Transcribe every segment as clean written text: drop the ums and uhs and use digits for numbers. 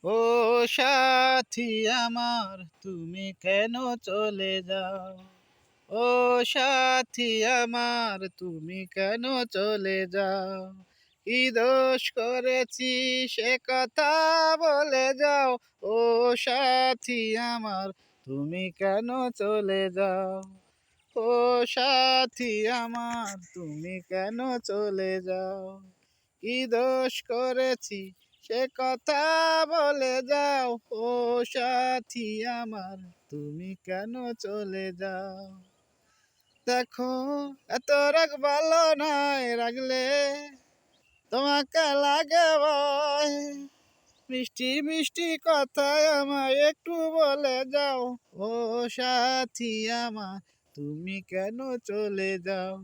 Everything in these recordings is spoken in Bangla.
ও সাথী আমার তুমি কেন চলে যাও? ও সাথী আমার তুমি কেন চলে যাও? কি দোষ করেছি সে কথা বলে যাও। ও সাথী আমার তুমি কেন চলে যাও? ও সাথী আমার তুমি কেন চলে যাও? কি দোষ করেছি সে কথা বলে যাও। ও সাথী আমার তুমি কেন চলে যাও? দেখো এত রাগ ভালো নয়, রাগলে তোমাকে লাগে ভয়। মিষ্টি মিষ্টি কথায় আমায় একটু বলে যাও। ও সাথী আমার তুমি কেন চলে যাও?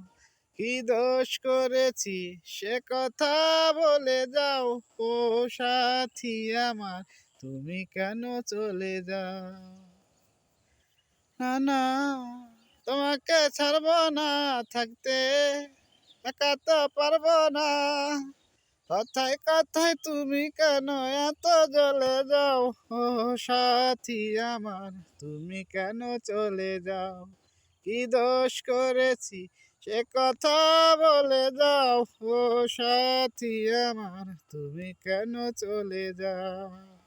কি দোষ করেছি সে কথা বলে যাও। ও সাথী আমার তুমি কেন চলে যাও? না না, তোমাকে ছাড়বো না, থাকতে একা তো পারবো না। কথায় কথায় তুমি কেন এত জ্বলে যাও? ও সাথী আমার তুমি কেন চলে যাও? কি দোষ করেছি সে কথা বলে যাও। ও সাথী আমার তুমি কেন চলে যাও?